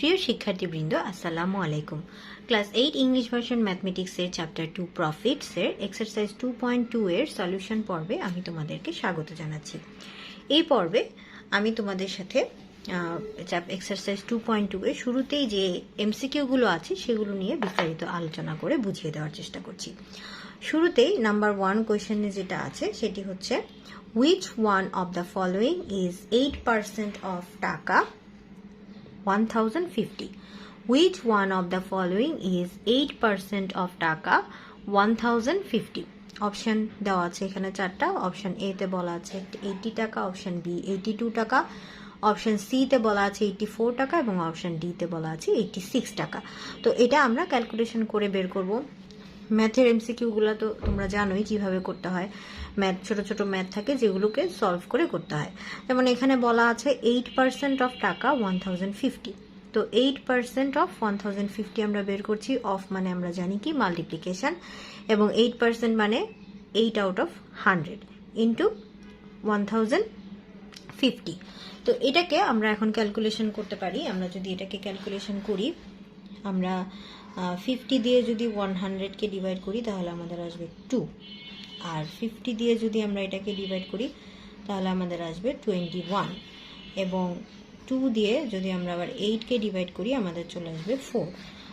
প্রিয় শিক্ষার্থীবৃন্দ আসসালামু আলাইকুম। ক্লাস 8 ইংলিশ ভার্সন ম্যাথমেটিক্সের চ্যাপ্টার 2 প্রফিটসের এক্সারসাইজ 2.2 এর সলিউশন পর্বে আমি তোমাদেরকে স্বাগত জানাচ্ছি। এই পর্বে আমি তোমাদের সাথে এক্সারসাইজ 2.2 এর শুরুতেই যে এমসিকিউগুলো আছে সেগুলো নিয়ে বিস্তারিত আলোচনা করে বুঝিয়ে দেওয়ার চেষ্টা করছি। শুরুতেই নাম্বার 1 কোয়েশ্চেনে যেটা আছে সেটি হচ্ছে which one of the following is 8% of টাকা 1050? Which one of the following is 8% of টাকা 1050? অপশন দেওয়া আছে এখানে চারটা। অপশন এ তে বলা আছে 80 টাকা, অপশন বি 82 টাকা, অপশন সি তে বলা আছে 84 টাকা এবং অপশন ডি তে বলা আছে 86 টাকা। তো এটা আমরা ক্যালকুলেশন করে বের করব। ম্যাথের এমসিকিউগুলো তো তোমরা জানোই কিভাবে করতে হয়। ম্যাথ ছোট ছোট ম্যাথ থাকে যেগুলোকে সলভ করে করতে হয়। যেমন এখানে বলা আছে 8% অফ টাকা 1050। তো 8% অফ 1050 আমরা বের করছি। অফ মানে আমরা জানি কি মাল্টিপ্লিকেশন, এবং 8% মানে 8 আউট অফ 100 ইন্টু 1050। তো এটাকে আমরা এখন ক্যালকুলেশন করতে পারি। আমরা যদি এটাকে ক্যালকুলেশন করি, আমরা 50 দিয়ে যদি 100কে ডিভাইড করি তাহলে আমাদের আসবে 2, আর 50 দিয়ে যদি আমরা এটাকে ডিভাইড করি তাহলে আমাদের আসবে 21, এবং 2 দিয়ে যদি আমরা আবার 8কে ডিভাইড করি আমাদের চলে আসবে 4।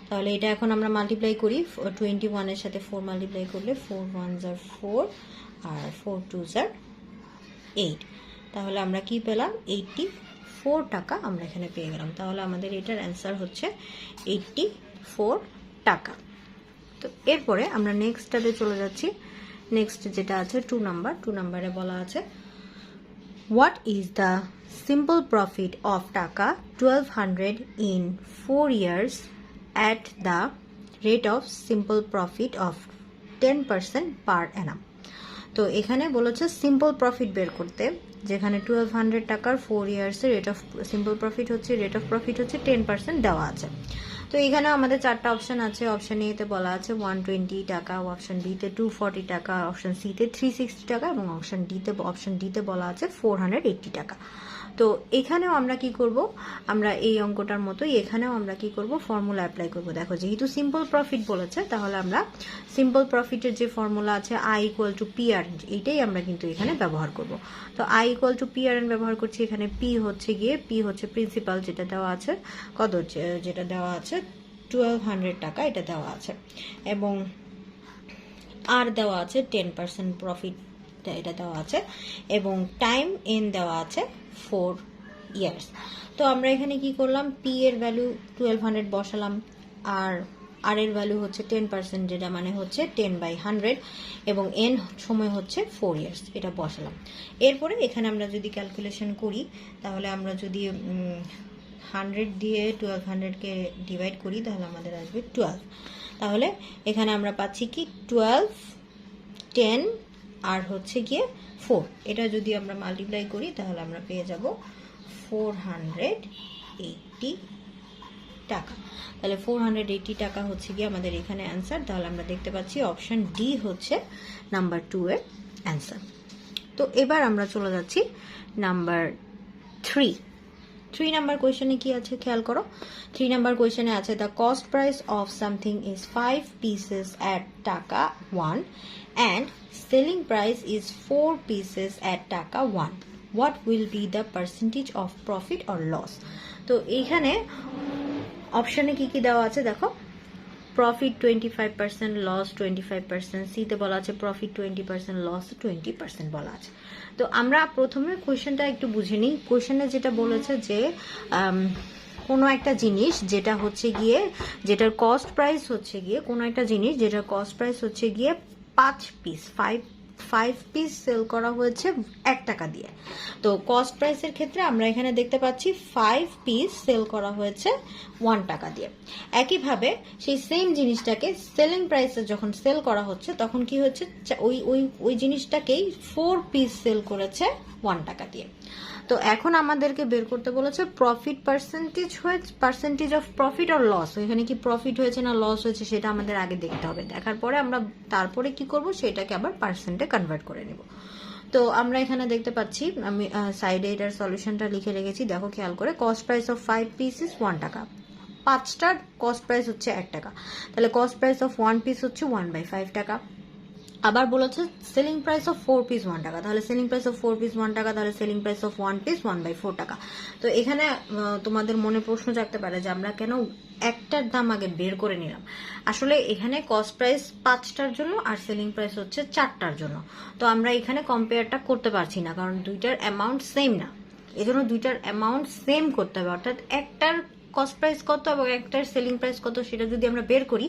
তাহলে এটা এখন আমরা মাল্টিপ্লাই করি। 21 এর সাথে 4 মাল্টিপ্লাই করলে 4 1s are 4 R 4 2s are 8। তাহলে আমরা কি পেলাম? 84 টাকা আমরা এখানে পেয়ে গেলাম। তাহলে আমাদের এটার অ্যান্সার হচ্ছে 84 টাকা। তো এরপরে আমরা নেক্সটটাতে চলে যাচ্ছি। নেক্সট যেটা আছে 2 নাম্বারে বলা আছে what is the simple profit of টাকা 1200 in 4 years at the rate of simple profit of 10% পার অ্যানাম। তো এখানে বলেছে সিম্পল প্রফিট বের করতে, যেখানে 1200 টাকার 4 ইয়ার্সের রেট অফ সিম্পল প্রফিট হচ্ছে 10% দেওয়া আছে। তো এখানেও আমাদের চারটা অপশন আছে। অপশন এ তে বলা আছে 120 টাকা, অপশন বি তে 240 টাকা, অপশন সি তে 360 টাকা এবং অপশন ডি তে বলা আছে 480 টাকা। তো এখানেও আমরা কি করব? আমরা এই অঙ্কটার মতোই এখানেও আমরা কি করব? ফর্মুলা অ্যাপ্লাই করব। দেখো, যেহেতু সিম্পল প্রফিট বলেছে তাহলে আমরা সিম্পল প্রফিটের যে ফর্মুলা আছে I = PRN, এইটাই আমরা কিন্তু এখানে ব্যবহার করব। তো I = PRN ব্যবহার করছি। এখানে P হচ্ছে প্রিন্সিপাল, যেটা দেওয়া আছে কত, যেটা দেওয়া আছে 1200 টাকা, এটা দেওয়া আছে, এবং আর দেওয়া আছে 10% প্রফিট, এটা দেওয়া আছে, এবং টাইম এন দেওয়া আছে 4 ইয়ার্স। তো আমরা এখানে কি করলাম? পি এর ভ্যালু 1200 বসালাম, আর এর ভ্যালু হচ্ছে 10%, যেটা মানে হচ্ছে 10/100, এবং এন সময় হচ্ছে 4 ইয়ার্স, এটা বসালাম। এরপরে এখানে আমরা যদি ক্যালকুলেশন করি তাহলে আমরা যদি 100 দিয়ে 1200কে ডিভাইড করি তাহলে আমাদের আসবে 12। তাহলে এখানে আমরা পাচ্ছি কি 12, 10 আর হচ্ছে গিয়ে 4। এটা যদি আমরা মাল্টিপ্লাই করি তাহলে আমরা পেয়ে যাব 480 টাকা। তাহলে 480 টাকা হচ্ছে গিয়ে আমাদের এখানে অ্যান্সার। তাহলে আমরা দেখতে পাচ্ছি অপশন ডি হচ্ছে নাম্বার 2 এর অ্যান্সার। তো এবার আমরা চলে যাচ্ছি নাম্বার 3 নাম্বার কোয়েশ্চেনে কি আছে খেয়াল করো। 3 নাম্বার কোয়েশ্চেনে আছে the cost price of something is 5 pieces at টাকা 1 and selling price is 4 pieces at টাকা 1. What will be the percentage of profit or loss? তো এইখানে অপশনে কি কি দেওয়া আছে দেখো। প্রফিট 25%, লস 25%, সিতে বলা আছে প্রফিট 20%, লস 20% বলা আছে। তো আমরা প্রথমে কোয়েশ্চেনটা একটু বুঝে নিই। কোয়েশ্চেনে যেটা বলেছে যে কোনো একটা জিনিস যেটা হচ্ছে গিয়ে যেটার কস্ট প্রাইস হচ্ছে গিয়ে কোনো একটা জিনিস যেটার কস্ট প্রাইস হচ্ছে গিয়ে 5 পিস সেল করা হয়েছে 1 টাকা দিয়ে। তো কস্ট প্রাইসের ক্ষেত্রে আমরা এখানে দেখতে পাচ্ছি 5 পিস সেল করা হয়েছে 1 টাকা দিয়ে। একইভাবে সেই সেম জিনিসটাকে সেলিং প্রাইসে যখন সেল করা হচ্ছে তখন কি হচ্ছে, ওই জিনিসটাকেই 4 পিস সেল করেছে 1 টাকা দিয়ে। তো এখন আমাদেরকে বের করতে বলেছে প্রফিট পার্সেন্টেজ অফ প্রফিট আর লস। এখানে কি প্রফিট হয়েছে না লস হয়েছে সেটা আমাদের আগে দেখতে হবে। দেখার পরে আমরা তারপরে কি করব, সেটাকে আবার পার্সেন্টে কনভার্ট করে নেব। তো আমরা এখানে দেখতে পাচ্ছি, আমি সাইডে এটার সলিউশনটা লিখে রেখেছি। দেখো খেয়াল করে, কস্ট প্রাইস অফ 5 পিসেস 1 টাকা। 5টার কস্ট প্রাইস হচ্ছে 1 টাকা, তাহলে কস্ট প্রাইস অফ 1 পিস হচ্ছে 1/5 টাকা। আবার বলেছে সেলিং প্রাইস অফ 4 পিস 1 টাকা, তাহলে সেলিং প্রাইস অফ 4 পিস 1 টাকা, তাহলে সেলিং প্রাইস অফ 1 পিস 1/4 টাকা। তো এখানে তোমাদের মনে প্রশ্ন জাগতে পারে যে আমরা কেন একটার দাম আগে বের করে নিলাম। আসলে এখানে কস্ট প্রাইস 5টার জন্য আর সেলিং প্রাইস হচ্ছে 4টার জন্য। তো আমরা এখানে কম্পেয়ারটা করতে পারছি না, কারণ দুইটার অ্যামাউন্ট সেম না, এজন্য দুইটার অ্যামাউন্ট সেম করতে হবে। অর্থাৎ একটার কস্ট প্রাইস কত এবং একটার সেলিং প্রাইস কত সেটা যদি আমরা বের করি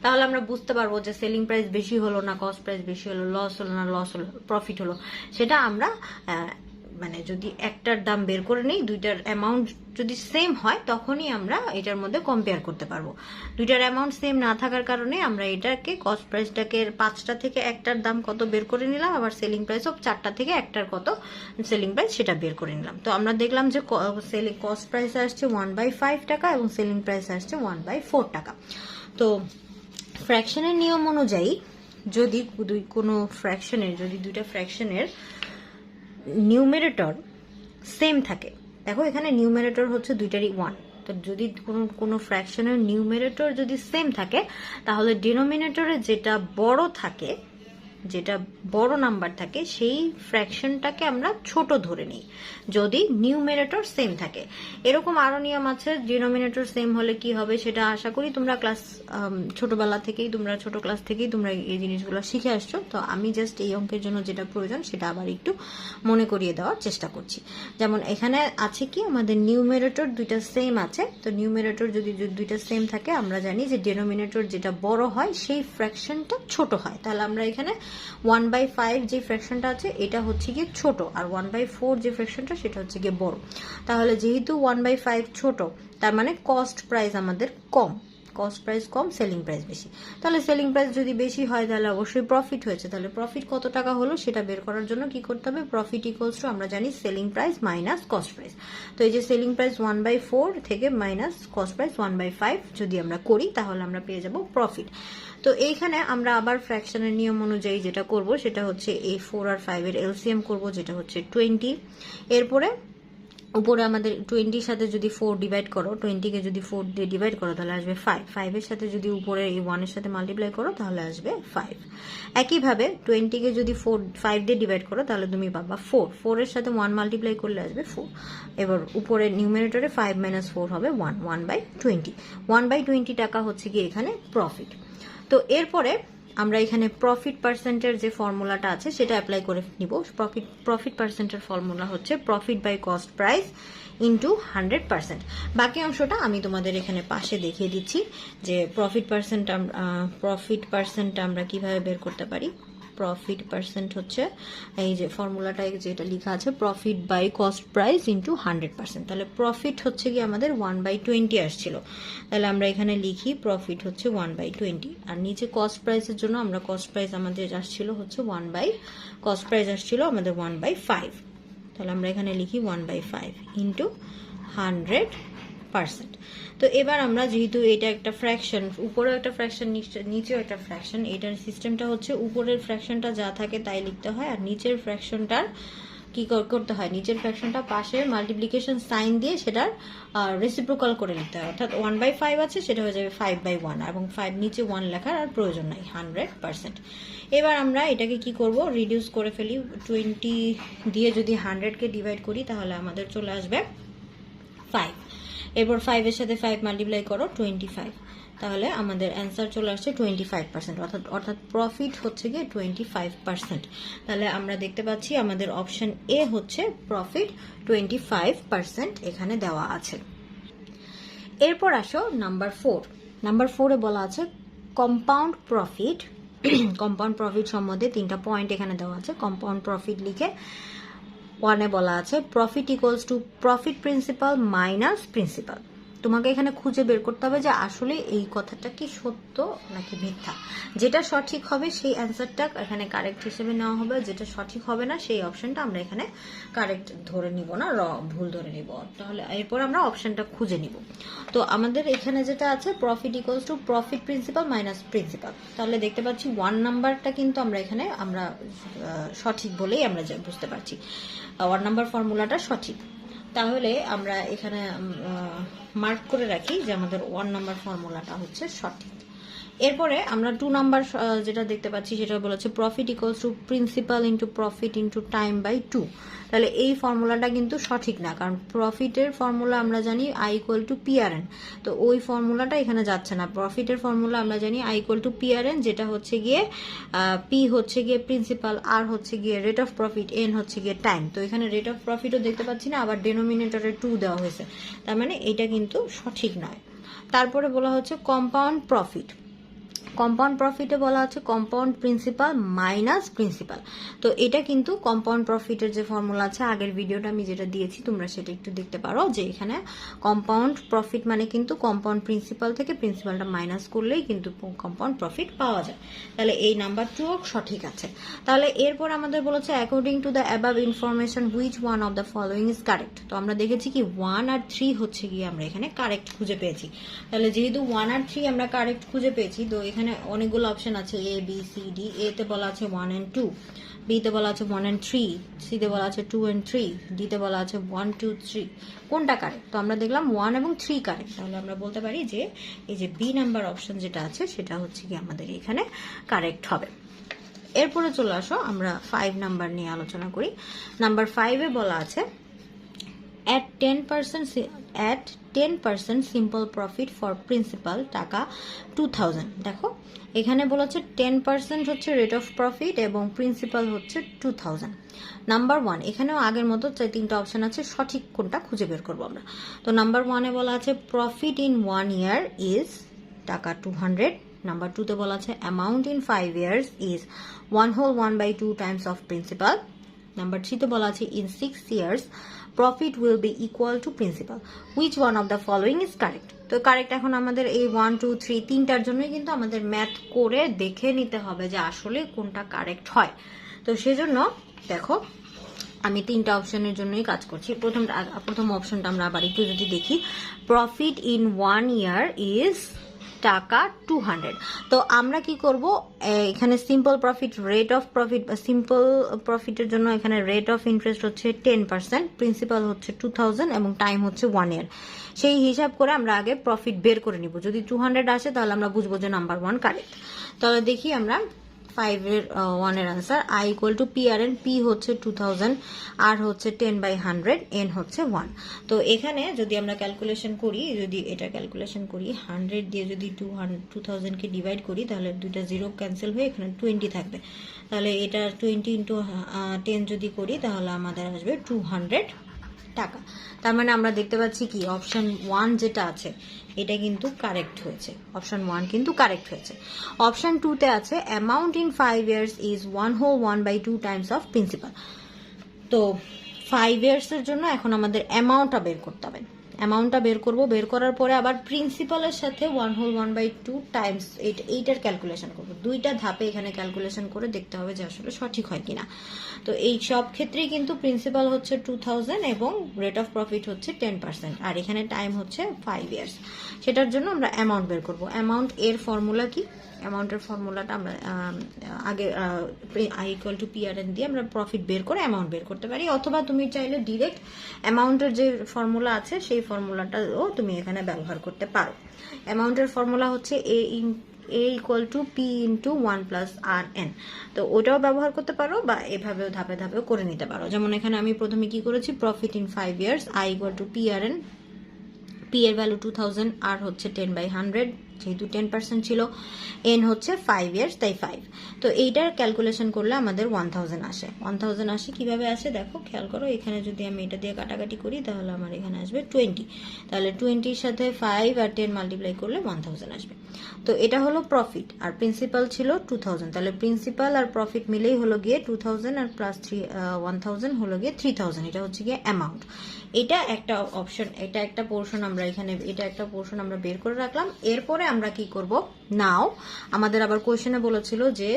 তাহলে আমরা বুঝতে পারবো যে সেলিং প্রাইস বেশি হলো না কস্ট প্রাইস বেশি হলো, লস হলো না লস হলো, প্রফিট হলো। সেটা আমরা মানে যদি একটার দাম বের করে নেই, দুইটার অ্যামাউন্ট যদি সেম হয় তখনই আমরা এটার মধ্যে কম্পেয়ার করতে পারবো। দুইটার অ্যামাউন্ট সেম না থাকার কারণে আমরা এটাকে কস্ট প্রাইসটাকে 5টা থেকে একটার দাম কত বের করে নিলাম, আবার সেলিং প্রাইস অফ 4টা থেকে একটার কত সেলিং প্রাইস সেটা বের করে নিলাম। তো আমরা দেখলাম যে সেলিং কস্ট প্রাইস আসছে 1/5 টাকা এবং সেলিং প্রাইস আসছে 1/4 টাকা। তো ফ্র্যাকশনের নিয়ম অনুযায়ী যদি কোনো ফ্র্যাকশনের যদি দুইটা ফ্র্যাকশনের নিউমেরেটর সেম থাকে, দেখো এখানে নিউমেরেটর হচ্ছে দুইটারই 1, তো যদি কোনো ফ্র্যাকশনের নিউমেরেটর যদি সেম থাকে তাহলে ডিনোমিনেটরে যেটা বড় থাকে, যেটা বড় নাম্বার থাকে সেই ফ্র্যাকশনটাকে আমরা ছোট ধরে নিই যদি নিউমেরেটর সেম থাকে। এরকম আরো নিয়ম আছে, ডিনোমিনেটর সেম হলে কি হবে সেটা আশা করি তোমরা ছোটবেলা থেকেই ছোট ক্লাস থেকেই তোমরা এই জিনিসগুলো শিখে আসছো। তো আমি জাস্ট এই অঙ্কের জন্য যেটা প্রয়োজন সেটা আবার একটু মনে করিয়ে দেওয়ার চেষ্টা করছি। যেমন এখানে আছে কি আমাদের নিউমেরেটর দুইটা সেম আছে, তো নিউমেরেটর যদি দুইটা সেম থাকে আমরা জানি যে ডিনোমিনেটর যেটা বড় হয় সেই ফ্র্যাকশনটা ছোট হয়। তাহলে আমরা এখানে 1/5 যে ফ্র্যাকশনটা আছে এটা হচ্ছে গিয়ে ছোট, আর 1/4 যে ফ্র্যাকশনটা সেটা হচ্ছে গিয়ে বড়। তাহলে যেহেতু 1/5 ছোট তার মানে কস্ট প্রাইস আমাদের কম, কস্ট প্রাইস কম সেলিং প্রাইস বেশি। তাহলে সেলিং প্রাইস যদি বেশি হয় তাহলে অবশ্যই প্রফিট হয়েছে, তাহলে প্রফিট কত টাকা হলো সেটা বের করার জন্য কি করতে হবে, প্রফিট ইকুয়ালস টু আমরা জানি selling price minus cost price. তো এই যে সেলিং প্রাইস 1/4 থেকে মাইনাস কস্ট প্রাইস 1/5 যদি আমরা করি তাহলে আমরা পেয়ে যাব প্রফিট। তো এইখানে আমরা আবার ফ্র্যাকশনের নিয়ম অনুযায়ী যেটা করব সেটা হচ্ছে এই 4 আর 5 এর এলসিএম করব, যেটা হচ্ছে 20। এরপরে উপরে আমাদের 20-র সাথে যদি 4 ডিভাইড করো, 20-কে যদি 4 দিয়ে ডিভাইড করো তাহলে আসবে 5, 5-এর সাথে যদি উপরে এই 1-এর সাথে মাল্টিপ্লাই করো তাহলে আসবে 5। একইভাবে 20-কে যদি 5 দিয়ে ডিভাইড করো তাহলে তুমি পাবা 4, 4-এর সাথে 1 মাল্টিপ্লাই করলে আসবে 4। এবার উপরে নিউমেরেটরে 5 - 4 হবে 1, 1/20, 1/20 টাকা হচ্ছে কি এখানে প্রফিট। তো এরপরে আমরা এখানে প্রফিট পার্সেন্টের যে ফর্মুলাটা আছে সেটা অ্যাপ্লাই করে নিব। প্রফিট পার্সেন্টের ফর্মুলা হচ্ছে profit by cost price into 100%। বাকি অংশটা আমি তোমাদের এখানে পাশে দেখিয়ে দিচ্ছি যে প্রফিট পার্সেন্টটা আমরা কিভাবে বের করতে পারি। প্রফিট পার্সেন্ট হচ্ছে এই যে ফর্মুলাটা যেটা লেখা আছে profit by cost price into 100%। তাহলে প্রফিট হচ্ছে কি আমাদের 1/20 আসছিল, তাহলে আমরা এখানে লিখি প্রফিট হচ্ছে 1/20, আর নিচে কস্ট প্রাইসের জন্য আমরা কস্ট প্রাইস আমাদের আসছিল হচ্ছে 1/5, তাহলে আমরা এখানে লিখি 1/5 ইন্টু 100%। তো এবার আমরা যেহেতু এটা একটা ফ্র্যাকশন, উপরেও একটা ফ্র্যাকশন নিচেও একটা ফ্র্যাকশন, এটার সিস্টেমটা হচ্ছে উপরের ফ্র্যাকশনটা যা থাকে তাই লিখতে হয়, আর নিচের ফ্র্যাকশনটার কি করতে হয়, নিচের ফ্র্যাকশনটা পাশে মাল্টিপ্লিকেশন সাইন দিয়ে সেটার রেসিপ্রোকাল করে লিখতে হয়। অর্থাৎ 1/5 আছে সেটা হয়ে যাবে 5/1, এবং 5 নিচে 1 লেখার আর প্রয়োজন নাই, 100%। এবার আমরা এটাকে কি করব, রিডিউস করে ফেলি। 20 দিয়ে যদি 100-কে ডিভাইড করি তাহলে আমাদের চলে আসবে 5। এরপর 5-এর সাথে 5 মাল্টিপ্লাই করো 25, তাহলে আমাদের অ্যান্সার চলে আসছে 25%, অর্থাৎ প্রফিট হচ্ছে গিয়ে 25%। তাহলে আমরা দেখতে পাচ্ছি আমাদের অপশন এ হচ্ছে প্রফিট 25% এখানে দেওয়া আছে। এরপর আসো নাম্বার 4। নাম্বার 4-এ বলা আছে কম্পাউন্ড প্রফিট। কম্পাউন্ড প্রফিট সম্বন্ধে 3টা পয়েন্ট এখানে দেওয়া আছে। কম্পাউন্ড প্রফিট লিখে 1-এ বলা আছে profit equals two profit principal minus principal. তোমাকে এখানে খুঁজে বের করতে হবে যে আসলে এই কথাটা কি সত্য নাকি মিথ্যা। যেটা সঠিক হবে সেই অ্যান্সারটা এখানে কারেক্ট হিসেবে নেওয়া হবে, যেটা সঠিক হবে না সেই অপশনটা আমরা এখানে কারেক্ট ধরে নিব না, ভুল ধরে নিব। তাহলে এরপর আমরা অপশনটা খুঁজে নিব। তো আমাদের এখানে যেটা আছে profit equals two profit principal minus principal, তাহলে দেখতে পাচ্ছি 1 নাম্বারটা কিন্তু আমরা এখানে সঠিক বলেই আমরা বুঝতে পারছি, 1 নাম্বার ফর্মুলাটা সঠিক। তাহলে আমরা এখানে মার্ক করে রাখি যে আমাদের 1 নাম্বার ফর্মুলাটা হচ্ছে সঠিক। এরপরে আমরা 2 নাম্বার যেটা দেখতে পাচ্ছি সেটা বলেছে profit equals to principal into profit into time by 2। তাহলে এই ফর্মুলাটা কিন্তু সঠিক না, কারণ প্রফিটের ফর্মুলা আমরা জানি আই ইকুয়াল টু পিআরএন, তো ওই ফর্মুলাটা এখানে যাচ্ছে না। প্রফিটের ফর্মুলা আমরা জানি আই ইকুয়াল টু পিআরএন, যেটা হচ্ছে গিয়ে পি হচ্ছে গিয়ে প্রিন্সিপাল, আর হচ্ছে গিয়ে রেট অফ প্রফিট, এন হচ্ছে গিয়ে টাইম। তো এখানে রেট অফ প্রফিটও দেখতে পাচ্ছি না, আবার ডেনোমিনেটরে 2 দেওয়া হয়েছে, তার মানে এটা কিন্তু সঠিক নয়। তারপরে বলা হচ্ছে কম্পাউন্ড প্রফিট। কম্পাউন্ড প্রফিটে বলা হচ্ছে কম্পাউন্ড প্রিন্সিপাল মাইনাস প্রিন্সিপাল। তো এটা কিন্তু কম্পাউন্ড প্রফিটের যে ফর্মুলা আছে, আগের ভিডিওটা আমি যেটা দিয়েছি তোমরা সেটা একটু দেখতে পারো, যে এখানে কম্পাউন্ড প্রফিট মানে কিন্তু কম্পাউন্ড প্রিন্সিপাল থেকে প্রিন্সিপালটা মাইনাস করলেই কিন্তু কম্পাউন্ড প্রফিট পাওয়া যায়। তাহলে এই নাম্বার 2 সঠিক আছে। তাহলে এরপর আমাদের বলেছে according to the above information which one of the following is correct. তো আমরা দেখেছি কি 1 আর 3 হচ্ছে গিয়ে আমরা এখানে কারেক্ট খুঁজে পেয়েছি। তাহলে যেহেতু 1 আর 3 আমরা কারেক্ট খুঁজে পেয়েছি, তো এখানে অনেকগুলো অপশন আছে, এ বি সি ডি। এ তে বলা আছে 1 and 2, বি তে বলা আছে 1 and 3, সি তে বলা আছে 2 and 3, ডি তে বলা আছে 1 2 3। কোনটা কারেক্ট? তো আমরা দেখলাম 1 এবং 3 কারেক্ট। তাহলে আমরা বলতে পারি যে এই যে বি নাম্বার অপশন যেটা আছে সেটা হচ্ছে কি আমাদের এখানে কারেক্ট হবে। এরপরে চলে আসো আমরা 5 নাম্বার নিয়ে আলোচনা করি। নাম্বার 5 এ বলা আছে at 10% simple profit for principal টাকা 2000। দেখো এখানে বলেছে 10% হচ্ছে রেট অফ প্রফিট এবং প্রিন্সিপাল হচ্ছে 2000। নাম্বার 1, এখানেও আগের মতো 3টা অপশন আছে, সঠিক কোনটা খুঁজে বের করবো আমরা। তো নাম্বার 1 এ বলা আছে প্রফিট ইন 1 year ইজ টাকা 200। নাম্বার 2 তে বলা আছে amount in 5 years is 1/2 Times of principal. Number 3 তে বলা আছে in 6 years profit will be equal to principal. Which one of the following is correct? তো কারেক্ট এখন আমাদের এই 1 2 3 তিনটার জন্যই কিন্তু আমাদের ম্যাথ করে দেখে নিতে হবে যে আসলে কোনটা কারেক্ট হয়। তো সেজন্য দেখো আমি 3টা অপশনের জন্যই কাজ করছি। প্রথম অপশনটা আমরা আবার একটু যদি দেখি, প্রফিট ইন 1 year ইজ টাকা 200। তো আমরা কি করব, এখানে simple profit, rate of profit বা সিম্পল প্রফিটের জন্য এখানে রেট অফ ইন্টারেস্ট হচ্ছে 10%, প্রিন্সিপাল হচ্ছে 2000 এবং টাইম হচ্ছে 1 year। সেই হিসাব করে আমরা আগে প্রফিট বের করে নিব। যদি 200 আসে তাহলে আমরা বুঝবো যে নাম্বার 1 কারেক্ট। তাহলে দেখি আমরা 5 এর 1 এর answer I equal to P R N, P হচ্ছে 2000, আর হচ্ছে 10/100, এন হচ্ছে 1। তো এখানে যদি আমরা ক্যালকুলেশন করি, যদি এটা ক্যালকুলেশন করি 100 দিয়ে যদি 2000 কে ডিভাইড করি তাহলে দুইটা জিরো ক্যান্সেল হয়ে এখানে 20 থাকবে। তাহলে এটা 20 ইন্টু 10 যদি করি তাহলে আমাদের আসবে 200 টাকা। তার মানে আমরা দেখতে পাচ্ছি কি অপশন 1 যেটা আছে এটা কিন্তু কারেক্ট হয়েছে, অপশন 1 কিন্তু কারেক্ট হয়েছে। অপশন 2 তে আছে amount in 5 years is 1/2 Times of principal. তো 5 years এর জন্য এখন আমাদের অ্যামাউন্টটা বের করতে হবে। অ্যামাউন্টটা বের করব, বের করার পরে আবার প্রিন্সিপালের সাথে 1/2 টাইমস এইটার ক্যালকুলেশন করব। দুইটা ধাপে এখানে ক্যালকুলেশন করে দেখতে হবে যে আসলে সঠিক হয় কিনা। তো এই সব ক্ষেত্রেই কিন্তু প্রিন্সিপাল হচ্ছে 2000 এবং রেট অফ প্রফিট হচ্ছে 10%, আর এখানে টাইম হচ্ছে 5 years। সেটার জন্য আমরা অ্যামাউন্ট বের করব। অ্যামাউন্ট এর ফর্মুলা কি? অ্যামাউন্টের ফর্মুলাটা আমরা আগে আই ইকুয়াল টু পিআরএন দিয়ে আমরা প্রফিট বের করে অ্যামাউন্ট বের করতে পারি, অথবা তুমি চাইলে ডিরেক্ট অ্যামাউন্টের যে ফর্মুলা আছে সেই ফর্মুলাটাও তুমি এখানে ব্যবহার করতে পারো। অ্যামাউন্টের ফর্মুলা হচ্ছে A equal to P into 1 plus R N. তো ওটাও ব্যবহার করতে পারো বা এভাবেও ধাপে ধাপেও করে নিতে পারো। যেমন এখানে আমি প্রথমে কি করেছি, profit in 5 years I equal to P R N, P এর ভ্যালু 2000, আর হচ্ছে 10/100 যেহেতু 10% ছিল, এন হচ্ছে 5 years তাই 5। তো এইটার ক্যালকুলেশন করলে আমাদের 1000 আসে। 1000 আসে কিভাবে আসে দেখো, খেয়াল করো। এখানে যদি আমি এটা দিয়ে কাটাকাটি করি তাহলে আমার এখানে আসবে 20। তাহলে 20-র সাথে 5 আর 10 মাল্টিপ্লাই করলে 1000 আসবে। তো এটা হলো প্রফিট, আর প্রিন্সিপাল ছিল 2000। তাহলে প্রিন্সিপাল আর প্রফিট মিলেই হলো গিয়ে 2000 আর প্লাস 1000 হলো গিয়ে 3000। এটা হচ্ছে গিয়ে অ্যামাউন্ট। এটা একটা অপশন, এটা একটা পোর্শন আমরা এখানে, এটা একটা পোর্শন আমরা বের করে রাখলাম। এরপরে আমরা কি করব, নাও আমাদের আবার কোয়েশ্চেনে বলেছিল যে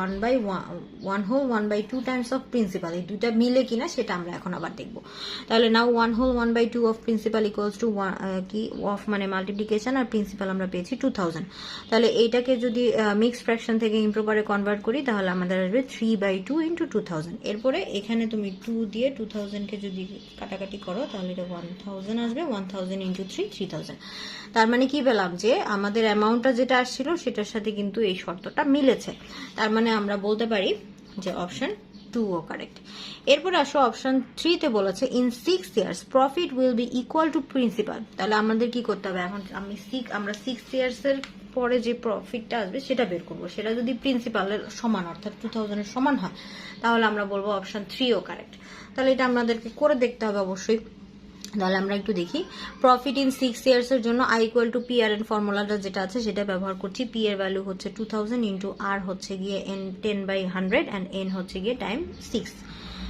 1/2 টাইমস অফ প্রিন্সিপাল, এই দুইটা মিলে কিনা সেটা আমরা এখন আবার দেখব। তাহলে নাও 1/2 অফ প্রিন্সিপাল ইকুয়ালস টু কি অফ মানে মাল্টিপ্লিকেশন, আর প্রিন্সিপাল আমরা পেয়েছি 2000। 2000, তাহলে এইটাকে যদি মিক্স ফ্র্যাকশন থেকে ইমপ্রপারে কনভার্ট করি তাহলে আমাদের আসবে 3/2 ইন্টু 2000। এরপরে এখানে তুমি 2 দিয়ে 2000কে যদি কাটাকাটি করো তাহলে এটা 1000 আসবে, 1000 ইন্টু 3 3000। তার মানে কি পেলাম যে আমাদের অ্যামাউন্টটা যেটা আসছিল সেটার সাথে কিন্তু এই শর্তটা মিলেছে। তার মানে আমরা বলতে পারি যে অপশন 2 ও কারেক্ট। এরপরে আসো অপশন 3 তে বলেছে in 6 years profit will be equal to principal. তাহলে আমাদের কি করতে হবে, এখন আমরা 6 ইয়ার্স এর পরে যে প্রফিটটা আসবে সেটা বের করব। সেটা যদি প্রিন্সিপালের সমান অর্থাৎ 2000 এর সমান হয় তাহলে আমরা বলবো অপশন 3 ও কারেক্ট। তাহলে এটা আমাদেরকে করে দেখতে হবে অবশ্যই। তাহলে আমরা একটু দেখি, প্রফিট ইন 6 ইয়ার্স এর জন্য I equal to P R N ফর্মুলাটা যেটা আছে সেটা ব্যবহার করছি। পি এর ভ্যালু হচ্ছে 2000 ইন্টু আর হচ্ছে গিয়ে এন 10/100 অ্যান্ড এন হচ্ছে গিয়ে টাইম 6।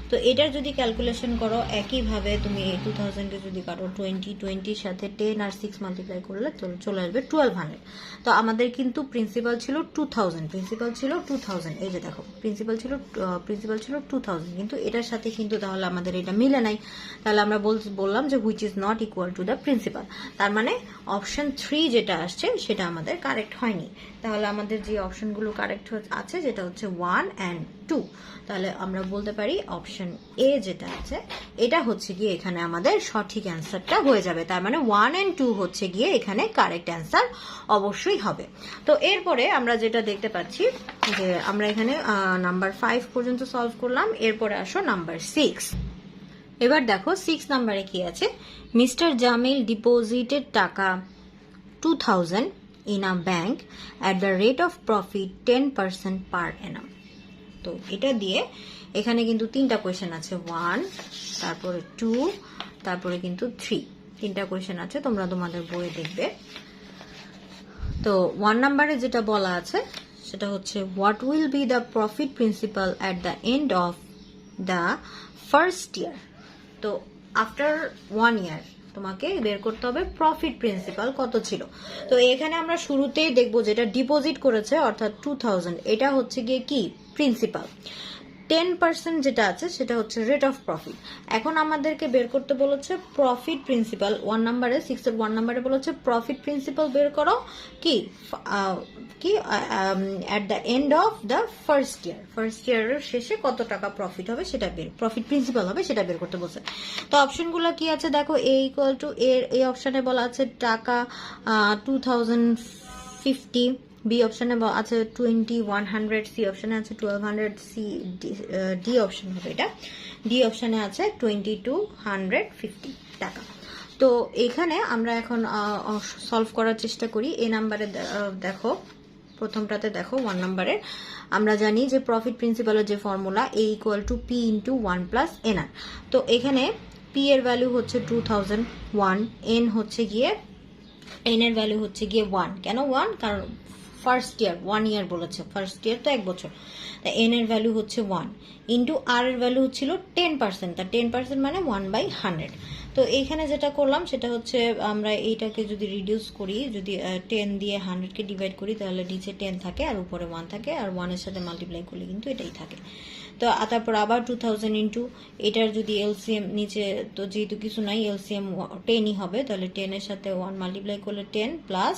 তো এটার যদি ক্যালকুলেশন করো একইভাবে তুমি এই 2000কে যদি কাটো 20 সাথে 10 আর 6 মাল্টিপ্লাই করলে চলে আসবে 1200। তো আমাদের কিন্তু প্রিন্সিপাল ছিল 2000, এই যে দেখো প্রিন্সিপাল ছিল 2000, কিন্তু এটার সাথে কিন্তু তাহলে আমাদের এটা মিলে নাই। তাহলে আমরা বললাম যে which is not equal to the principal. তার মানে অপশন 3 যেটা আসছে সেটা আমাদের কারেক্ট হয়নি। তাহলে আমাদের যে অপশনগুলো কারেক্ট আছে যেটা হচ্ছে 1 অ্যান্ড 2, তাহলে আমরা বলতে পারি অপশন এ যেটা আছে এটা হচ্ছে গিয়ে এখানে আমাদের সঠিক অ্যান্সারটা হয়ে যাবে। তার মানে 1 অ্যান্ড 2 হচ্ছে গিয়ে এখানে কারেক্ট অ্যান্সার অবশ্যই হবে। তো এরপরে আমরা যেটা দেখতে পাচ্ছি যে আমরা এখানে নাম্বার 5 পর্যন্ত সলভ করলাম। এরপরে আসো নাম্বার 6। এবার দেখো 6 নাম্বারে কি আছে, মিস্টার জামিল ডিপোজিটেড টাকা 2000 in a bank at the rate of profit 10% per annum। তো এটা দিয়ে এখানে কিন্তু 3টা কোয়েশ্চেন আছে, 1 তারপরে 2 তারপরে কিন্তু 3, 3টা কোয়েশ্চেন আছে, তোমরা তোমাদের বইয়ে দেখবে। তো 1 নাম্বারে যেটা বলা আছে সেটা হচ্ছে what will be the profit principal at the end of the first year. তো আফটার 1 ইয়ার তোমাকে বের করতে হবে প্রফিট প্রিন্সিপাল কত ছিল। তো এখানে আমরা শুরুতেই দেখবো যেটা ডিপোজিট করেছে অর্থাৎ 2000, এটা হচ্ছে গিয়ে কি প্রিন্সিপাল। 10% যেটা আছে সেটা হচ্ছে রেট অফ প্রফিট। এখন আমাদেরকে বের করতে বলেছে প্রফিট প্রিন্সিপাল 1 নাম্বারে, 6 এর 1 নাম্বারে বলেছে প্রফিট প্রিন্সিপাল বের করো কি at the end of the first ইয়ারের শেষে কত টাকা প্রফিট হবে সেটা প্রফিট প্রিন্সিপাল হবে সেটা বের করতে বলছে। তো অপশনগুলো কি আছে দেখো, এ ইকুয়াল টু এই অপশনে বলা আছে টাকা 2050, বি অপশনে আছে 2100, সি অপশনে আছে 1200, ডি অপশন হবে এটা, ডি অপশনে আছে 2250 টাকা। তো এখানে আমরা এখন সলভ করার চেষ্টা করি। এ নাম্বারে দেখো, প্রথমটাতে দেখো 1 নাম্বারে আমরা জানি যে প্রফিট প্রিন্সিপালের যে formula A equal to P into 1 plus N R. তো এখানে পি এর ভ্যালু হচ্ছে 2001, এন হচ্ছে গিয়ে এন এর ভ্যালু হচ্ছে গিয়ে 1। কেন 1? কারণ ফার্স্ট ইয়ার 1 ইয়ার বলেছে, ফার্স্ট ইয়ার তো 1 বছর, তা এন এর ভ্যালু হচ্ছে 1 ইন্টু আর এর ভ্যালু হচ্ছিল 10%, তা 10% মানে 1/100। তো এইখানে যেটা করলাম সেটা হচ্ছে আমরা এইটাকে যদি রিডিউস করি, যদি 10 দিয়ে 100কে ডিভাইড করি তাহলে নিচে 10 থাকে আর উপরে 1 থাকে, আর 1 এর সাথে মাল্টিপ্লাই করলে কিন্তু এটাই থাকে। তো তারপর আবার 2000 ইন্টু এটার যদি এলসিএম নিচে, তো যেহেতু কিছু নাই এলসিএম 10ই হবে, তাহলে 10 এর সাথে 1 মাল্টিপ্লাই করলে 10 প্লাস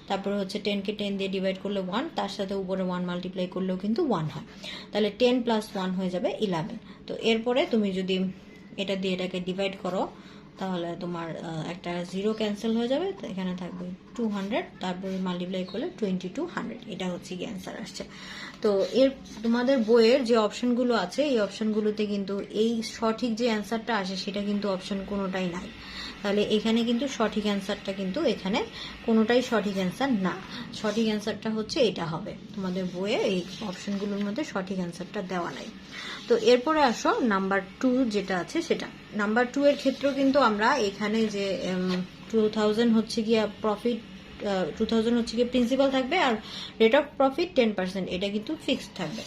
তারপরে হচ্ছে 10কে 10 দিয়ে ডিভাইড করলে 1, তার সাথে উপরে 1 মাল্টিপ্লাই করলেও কিন্তু 1 হয়, তাহলে 10 প্লাস 1 হয়ে যাবে 11। তো এরপরে তুমি যদি এটা দিয়ে এটাকে ডিভাইড করো তাহলে তোমার একটা 0 ক্যান্সেল হয়ে যাবে, তো এখানে থাকবে 200, তারপরে মাল্টিপ্লাই করলে 2200, এটা হচ্ছে কি অ্যান্সার আসছে। তো এর তোমাদের বইয়ের যে অপশনগুলো আছে এই অপশনগুলোতে কিন্তু এই সঠিক যে অ্যান্সারটা আসে সেটা কিন্তু অপশন কোনোটাই নাই। তাহলে এখানে কিন্তু সঠিক অ্যান্সারটা কিন্তু এখানে কোনোটাই সঠিক অ্যান্সার না, সঠিক অ্যান্সারটা হচ্ছে এটা হবে। তোমাদের বইয়ে এই অপশনগুলোর মধ্যে সঠিক অ্যান্সারটা দেওয়া নাই। তো এরপরে আসো নাম্বার 2 যেটা আছে সেটা। নাম্বার 2 এর ক্ষেত্রেও কিন্তু আমরা এখানে যে 2000 হচ্ছে গিয়ে প্রফিট, 2000 হচ্ছে গিয়ে প্রিন্সিপাল থাকবে আর রেট অফ প্রফিট 10%, এটা কিন্তু ফিক্সড থাকবে।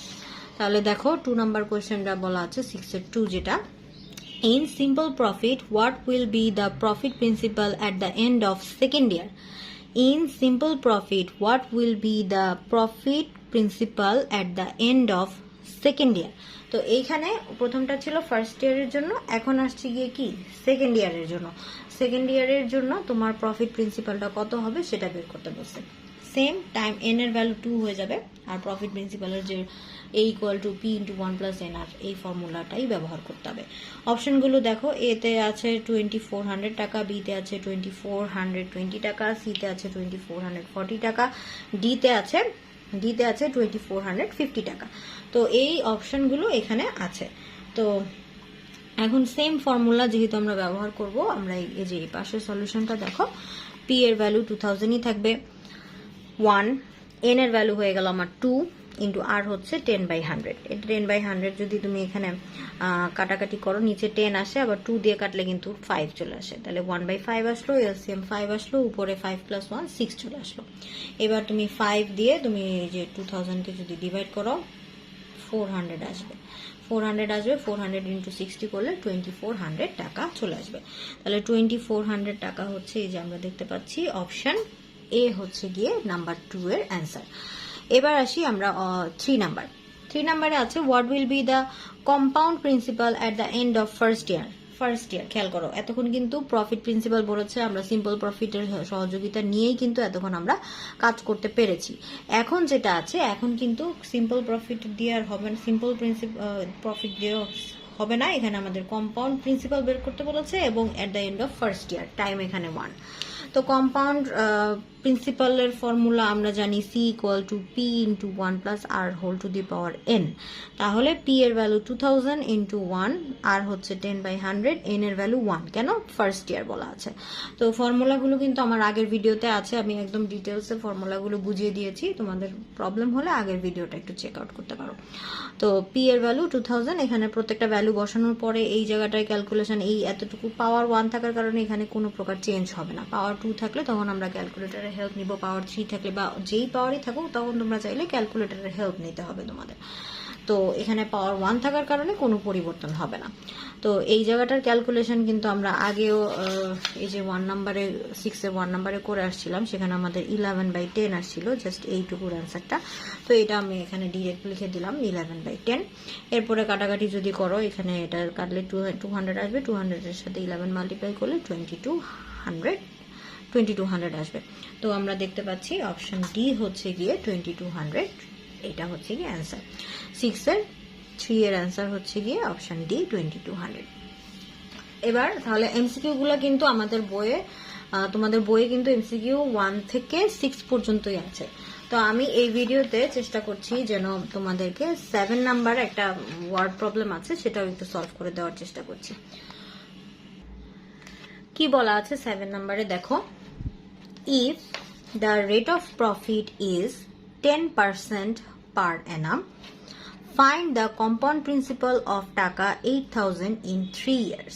তাহলে দেখো 2 নাম্বার কোয়েশ্চেনটা বলা আছে 6 এর 2 যেটা, in simple profit what will be the profit principal at the end of second year? In simple profit what will be the profit principal at the end of second year? তো এইখানে প্রথমটা ছিল first ইয়ারের জন্য, এখন আসছে গিয়ে কি সেকেন্ড ইয়ারের জন্য। সেকেন্ড ইয়ারের জন্য তোমার প্রফিট প্রিন্সিপালটা কত হবে সেটা বের করতে বলছে। সেম টাইম এন এর ভ্যালু 2 হয়ে যাবে, আর প্রফিট প্রিন্সিপালের যে A equal to P into 1 plus NR এই ফর্মুলাটাই ব্যবহার করতে হবে। অপশনগুলো দেখো, এতে আছে 2400 টাকা, বিতে আছে 2420 টাকা, সিতে আছে 2440 টাকা, ডিতে আছে 2450 টাকা। তো এই অপশনগুলো এখানে আছে। তো এখন সেম ফর্মুলা যেহেতু আমরা ব্যবহার করব, আমরা এই যে পাশের সলিউশনটা দেখো, পি এর ভ্যালু 2000ই থাকবে, 1 এন এর ভ্যালু হয়ে গেল আমার 2 ইন্টু আর হচ্ছে 10/100। 10/100 যদি তুমি এখানে কাটাকাটি করো, নিচে 10 আসে, আবার 2 দিয়ে কাটলে কিন্তু 5 চলে আসে, তাহলে 1/5 আসলো, এলসিএম 5 আসলো, উপরে 5 + 1 6 চলে আসলো। এবার তুমি 5 দিয়ে তুমি যে 2000কে যদি ডিভাইড করো, 400 আসবে। 400 ইন্টু 60 করলে 2400 টাকা চলে আসবে। তাহলে 2400 টাকা হচ্ছে এই যে আমরা দেখতে পাচ্ছি অপশন এ হচ্ছে গিয়ে নাম্বার 2 এর অ্যান্সার। এবার আসি আমরা 3 নাম্বার। 3 নাম্বারে আছে what will be the compound principal at the end of first ইয়ার। খেয়াল করো, এতক্ষণ কিন্তু প্রফিট প্রিন্সিপাল বলেছে, আমরা সিম্পল প্রফিটের সহযোগিতা নিয়েই কিন্তু এতক্ষণ আমরা কাজ করতে পেরেছি। এখন যেটা আছে, এখন কিন্তু সিম্পল প্রফিট দিয়ে আর হবে না, সিম্পল প্রফিট দিয়ে হবে না, এখানে আমাদের কম্পাউন্ড প্রিন্সিপাল বের করতে বলেছে, এবং at the end of first year, time এখানে 1। তো কম্পাউন্ড প্রিন্সিপালের ফর্মুলা আমরা জানি, C equal to P into 1 plus R whole to the power N. তাহলে পি এর ভ্যালু 2000 ইন্টু 1, আর হচ্ছে 10/100, এন এর ভ্যালু 1, কেন ফার্স্ট ইয়ার বলা আছে। তো ফর্মুলাগুলো কিন্তু আমার আগের ভিডিওতে আছে, আমি একদম ডিটেলসে ফর্মুলাগুলো বুঝিয়ে দিয়েছি, তোমাদের প্রবলেম হলে আগের ভিডিওটা একটু চেক আউট করতে পারো। তো পি এর ভ্যালু 2000, এখানে প্রত্যেকটা ভ্যালু বসানোর পরে এই জায়গাটায় ক্যালকুলেশন, এই এতটুকু পাওয়ার 1 থাকার কারণে এখানে কোনো প্রকার চেঞ্জ হবে না। পাওয়ার 2 থাকলে তখন আমরা ক্যালকুলেটরের হেল্প নিব, পাওয়ার 3 থাকলে বা যেই পাওয়ারই থাকুক তখন তোমরা চাইলে ক্যালকুলেটরের হেল্প নিতে হবে তোমাদের। তো এখানে পাওয়ার 1 থাকার কারণে কোনো পরিবর্তন হবে না। তো এই জায়গাটার ক্যালকুলেশন কিন্তু আমরা আগেও এই যে 1 নাম্বারে 6 1 নাম্বারে করে আসছিলাম, সেখানে আমাদের 11/10 আসছিল, জাস্ট এইটুকুর অ্যান্সারটা। তো এটা আমি এখানে ডিরেক্ট লিখে দিলাম 11/10। এরপরে কাটাকাটি যদি করো, এখানে এটা কাটলে 200 আসবে, 200 এর সাথে 11 মাল্টিপ্লাই করলে 2200 আসবে। তো আমরা দেখতে পাচ্ছি অপশন ডি হচ্ছে গিয়ে 2200, এটা হচ্ছে গিয়ে অ্যান্সার। 3 এর অ্যান্সার হচ্ছে গিয়ে অপশন ডি 2200। এবার তাহলে এমসিকিউ গুলো কিন্তু আমাদের বইয়ে, তোমাদের বইয়ে কিন্তু এমসিকিউ 1 থেকে 6 পর্যন্তই আছে। তো আমি এই ভিডিওতে চেষ্টা করছি যেন তোমাদেরকে 7 নাম্বার একটা ওয়ার্ড প্রবলেম আছে সেটাও একটু সলভ করে দেওয়ার চেষ্টা করছি। কি বলা আছে 7 নাম্বারে দেখো, if the rate of profit is 10% per annum, find the compound principal of টাকা 8000 in 3 years.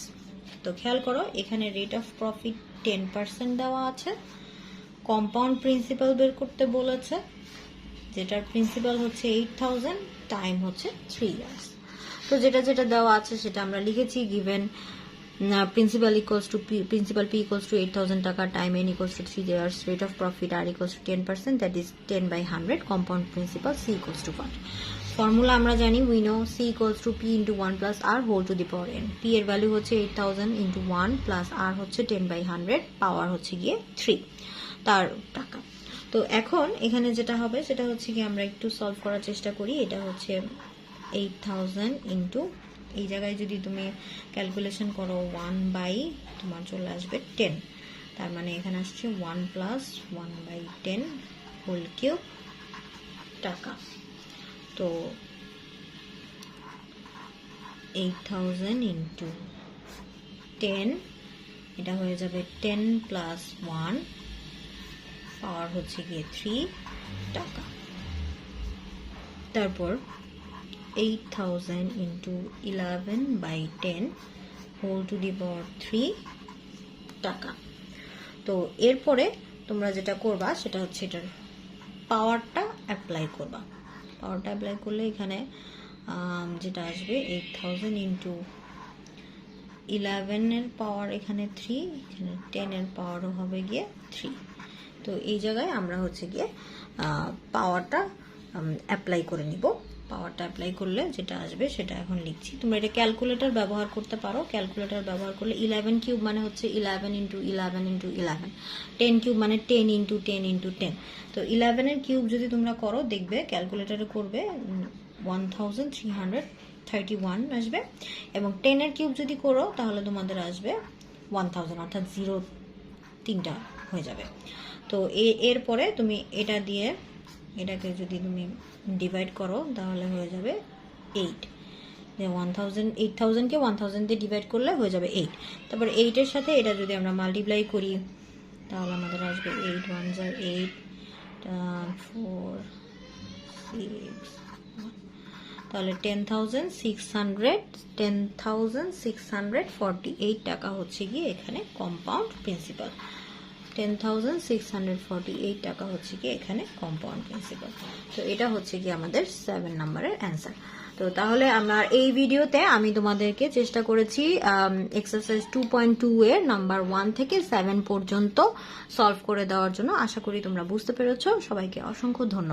তো খেয়াল করো, এখানে রেট অফ প্রফিট 10% দেওয়া আছে, কম্পাউন্ড প্রিন্সিপাল বের করতে বলেছে, যেটার প্রিন্সিপাল হচ্ছে 8000, টাইম হচ্ছে 3 ইয়ার্স। তো যেটা যেটা দেওয়া আছে সেটা আমরা লিখেছি, given principal equals to principal P equals to 8000 টাকা, time N equals to 3 years, rate of profit R equals to 10%, that is 10/100, compound principal C equals to 1. Formula আমরা জানি, we know C equals to P into 1 plus R whole to the power N. P এর value হচ্ছে 8000 into 1 plus R হচ্ছে 10/100, পাওয়ার হচ্ছে গিয়ে 3 তার টাকা। তো এখন এখানে যেটা হবে সেটা হচ্ছে কি আমরা একটু সলভ করার চেষ্টা করি। এটা হচ্ছে 8000 into, এই জায়গায় যদি তুমি ক্যালকুলেশন করো 1 তোমার চলে আসবে 10, তার মানে এখানে আসছে 1 plus 1/10 হোল কিউব টাকা। তো 8000 into 10, এটা হয়ে যাবে 10 plus 1, পাওয়ার হচ্ছে গিয়ে 3 টাকা। তারপর 8000 into 11/10 হোল টু দি পাওয়ার 3 টাকা। তো এরপরে তোমরা যেটা করবা সেটা হচ্ছে এটার পাওয়ারটা অ্যাপ্লাই করবা। পাওয়ারটা অ্যাপ্লাই করলে এখানে যেটা আসবে 8000 into 11 এর পাওয়ার এখানে 3, এখানে 10 এর পাওয়ারও হবে গিয়ে 3। তো এই জায়গায় আমরা হচ্ছে গিয়ে পাওয়ারটা অ্যাপ্লাই করে নিব। পাওয়ারটা অ্যাপ্লাই করলে যেটা আসবে সেটা এখন লিখছি। তোমরা এটা ক্যালকুলেটর ব্যবহার করতে পারো। ক্যালকুলেটর ব্যবহার করলে 11 কিউব মানে হচ্ছে 11 ইন্টু 11 ইন্টু 11, 10 কিউব মানে 10 ইন্টু 10 ইন্টু 10। তো 11 এর কিউব যদি তোমরা করো দেখবে ক্যালকুলেটরে করবে 1331 আসবে, এবং 10 এর কিউব যদি করো তাহলে তোমাদের আসবে 1000, অর্থাৎ 0 3টা হয়ে যাবে। তো এরপরে তুমি এটা দিয়ে এটাকে যদি তুমি ডিভাইড করো তাহলে হয়ে যাবে 8। 8000কে 1000 দিয়ে ডিভাইড করলে হয়ে যাবে 8। তারপর 8 এর সাথে এটা যদি আমরা মাল্টিপ্লাই করি তাহলে আমাদের আসবে 8 1 যা 8, 4 6, তাহলে 10,648 টাকা হচ্ছে গিয়ে এখানে কম্পাউন্ড প্রিন্সিপাল। 10,648 টাকা হচ্ছে কি এখানে কম্পাউন্ড প্রিন্সিপাল। তো এটা হচ্ছে কি আমাদের 7 নম্বরের অ্যান্সার। তো তাহলে আমরা এই ভিডিওতে আমি তোমাদেরকে চেষ্টা করেছি এক্সারসাইজ 2.2 এর নাম্বার 1 থেকে 7 পর্যন্ত সলভ করে দেওয়ার জন্য। আশা করি তোমরা বুঝতে পেরেছো। সবাইকে অসংখ্য ধন্যবাদ।